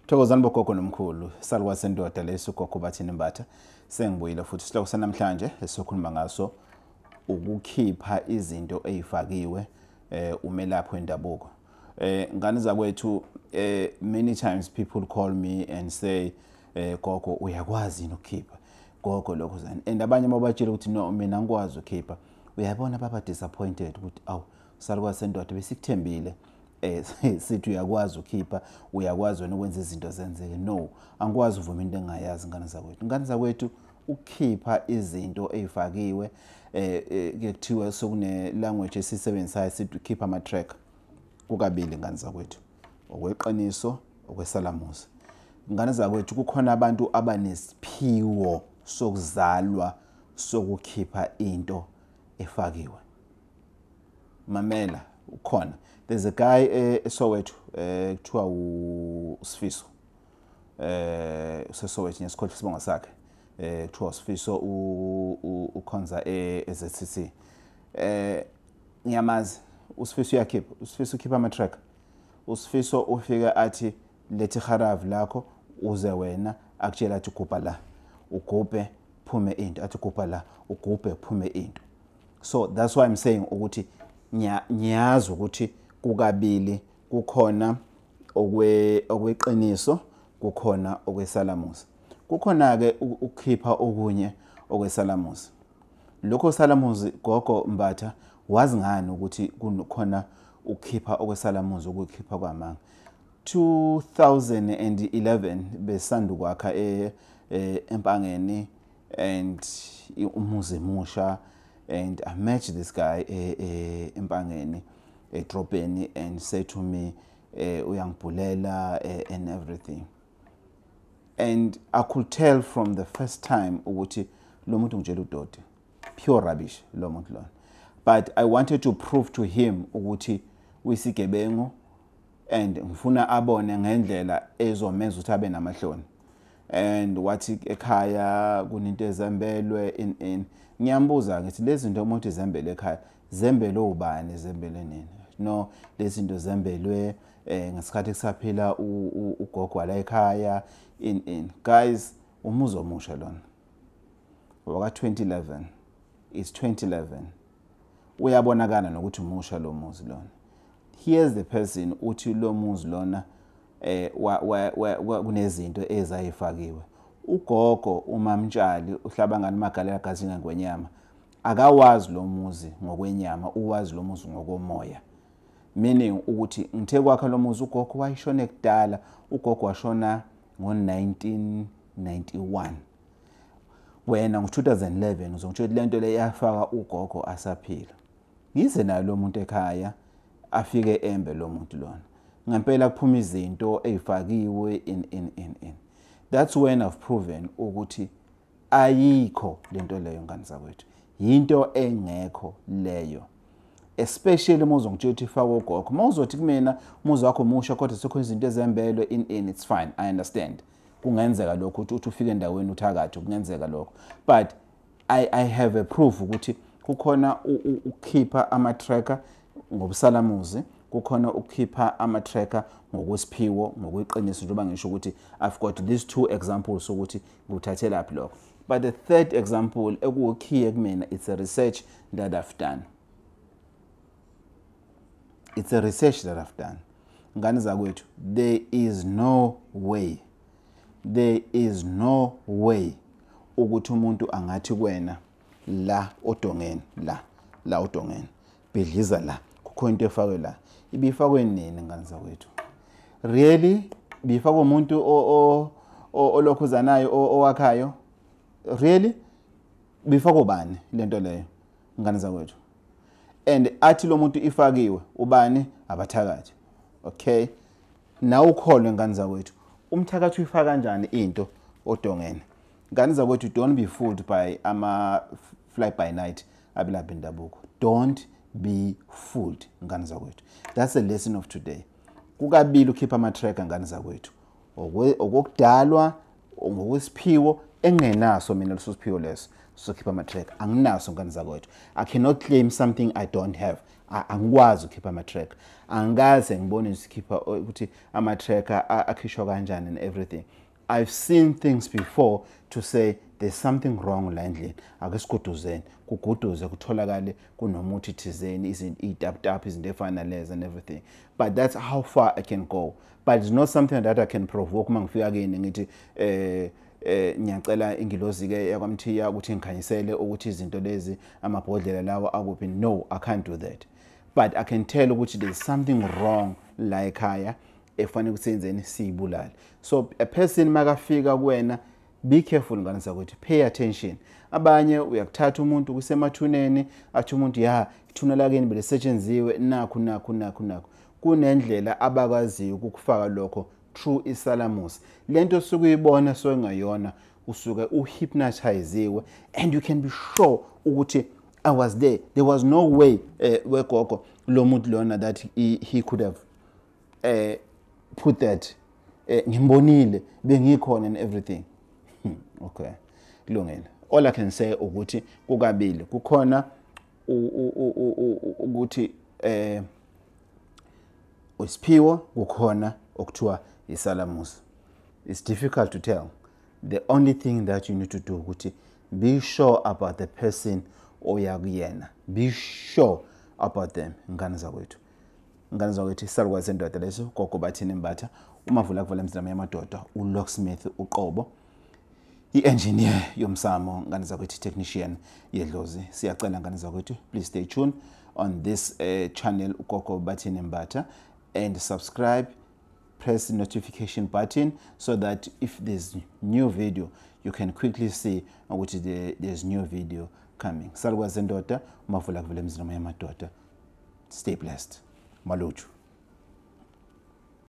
Thokozani bogogo nomkhulu, salwa sendoda leso Gogo Bathini Mbatha. Sengibuyile futhi isihloko sanamhlanje esizokhuluma ngaso ukukhipha izinto ezifakiwe umelaphi wendabuko. Ngane zakwethu many times people call me and say Gogo uyakwazi ukukhipha. Gogo lokho zani. And abanye mabatshela ukuthi no mina ngikwazi ukukhipha. Uyabona baba disappointed ukuthi awu salwa sendoda besikuthembile. Sithi uyakwazi ukukhipha uyakwazi wena ukwenza izinto zenzeke. No, angikwazi uvuma into engayazi ngane zakwethu. Ngane zakwethu ukukhipha izinto ezifakiwe kuthiwa sokune language esisebenzisayo sithi ukhipha ama track kukabili ngane zakwethu. Okweqiniso okwesalamusi. Ngane zakwethu kukhona abantu abanesiphiwo sokuzalwa sokukhipha into efakiwe. Mamela ukhona. There's a guy eSoweto kuthiwa uSifiso. USoweto ngesikhohle isibongo sakhe. Kuthiwa uSifiso ukhonza eZCC. Ngiyamazi uSifiso uyakhipha. USifiso ukhipha ama track. uSifiso ufika athi lethi kharavu lakho uze wena akutshela athi ugubha la. Ugubhe phume into athi ugubha la. Ugubhe phume into. So that's why I'm saying ukuthi ngiyazi ukuthi kukabili kukhona okweqiniso kukhona okwesalamusi. Kukhona ke ukukhipha okunye okwesalamusi. Lokho salamusi Gogo Mbatha wazi ngani ukuthi kukhona ukukhipha okwesalamusi ukukhipha kwamanga. 2011 besanda kwakha Empangeni and umuzi musha and I met this guy Empangeni edropeni and said to me uyangibhulela and everything. And I could tell from the first time ukuthi lo muntu ngitshela udodi pure rubbish lo muntu lo. But I wanted to prove to him ukuthi uyisigebengu and ngifuna abone ngendlela ezomenza ukuthi abe namahloni. And wathi ekhaya kuninto ezembelwe in ngiyambuza ngithi lezi zinto umuntu ezembele ekhaya zembele ubani zembele nini. No, lezi zinto zembelwe ngesikhathi kusaphila ugogo la ekhaya in guys umuzo omusha lona waka 2011 it's 2011 uyabonakala nokuthi umusha lo muzi lona. Here's the person uthi lo muzi lona kunezinto ezayifakiwe. Ugogo umamtshali uhlabangani magalela gazinga ngwenyama akawazi lo muzi ngokwenyama uwazi lo muzi ngokomoya. Meaning ukuthi ngithe kwakhe lo muzi ugogo wayishone kudala. Ugogo washona ngo1991 wena ngo2011 uzongitshela lento le yafaka ugogo asaphila. Ngize nayo lo muntu ekhaya afike embe lo muntu lona ngempela kuphuma izinto ezifakiwe in that's when I've proven ukuthi ayikho lento leyo ngane zakwethu. Yinto engekho leyo. Especially mozo ngitshela ukuthi ifakwe ugogo. Mawuzothi kumina umuzi wakho musha kodwa sekho izinto ezembelwe in it's fine. I understand. Kungenzeka lokho ukuthi ufike endaweni uthakathe kungenzeka lokho. But I have a proof ukuthi kukhona ukukhipha ama tracker ngobusalamuzi, kukhona ukukhipha ama tracker ngokwesiphiwo ngokweqiniso njengoba ngisho ukuthi I've got these two examples ukuthi nguthathe laphi lokho. But the third example ekukhiye kumina it's a research that I've done. It's a research that I've done. Ngane zakwethu, there is no way ukuthi umuntu angathi kwena la odongeni la odongeni bidliza la kukhona into efakwe la ibifakwe nini ngane zakwethu. Really bifakwe umuntu olokhuzanayo owakhayo. Really bifakwe bani lento leyo ngane zakwethu. And athi lo muntu ifakiwe ubani abathakathi. Okay, nawu ukholwe ngane zakwethu umthakathi uyifaka kanjani into odongeni. Ngane zakwethu don't be fooled by ama fly by night abilapha indabuko. Don't be fooled ngane zakwethu. That's the lesson of today. Kukabili ukhipha ama tracker ngane zakwethu. Okukudalwa ngokwesiphiwo engenaso mina leso siphiwo leso. So keep my track. Anginaso ngane zakwethu. I cannot claim something I don't have. angikwazi ukukhipha ama-track, angikaze ngibone sikhipha ukuthi ama-track akhishwa kanjani and everything. I've seen things before to say there's something wrong la endlini, ake siguduzeni, kuguduze kutholakale kunomuthi thizeni, itap izinto efana nalezo and everything. But that's how far I can go. But it's not something that I can provoke uma ngifika kini ngithi ngiyacela ingilozi ke yakwamthiya ukuthi ngikhanyisele ukuthi izinto lezi amabhodlela lawa akuphi. No, I can't do that. But I can tell ukuthi there's something wrong la ekhaya efanele ukuthi senzeni siyibulale. So a person makafika kuwena, be careful ngane zakuthi, pay attention. Abanye uyakuthatha umuntu kusemathuneni athi umuntu ya ithuna lakeni belisetshenziswe nakho kunendlela abakwaziyo ukufaka lokho through isalamus. Lento sukuyibona soyingayona usuke uhypnotiziwe and you can be sure ukuthi I was there. There was no way where Gogo lo muntu lona that he could have put that ngimbonile bengikhona and everything. Okay, kulungile. All I can say ukuthi kukabili kukhona ukuthi usiphiwo kukhona okuthiwa isalamus. It's difficult to tell. The only thing that you need to do ukuthi be sure about the person oyakuyena. Be sure about them. Ngane zakwethu salukwazi indoda leso Gogo Bathini Mbatha, umavula kuvula emzilamo yamadoda, ulocksmith uqobo, i-engineer yomsamo, ngane zakwethu technician yedlozi. Siyacela ngane zakwethu, please stay tuned on this channel Gogo Bathini Mbatha and subscribe, press the notification button so that if there's new video you can quickly see which there's new video coming. Salukwazi indoda, umavula kuvula emzilamo yamadoda. Stay blessed. Maluchu.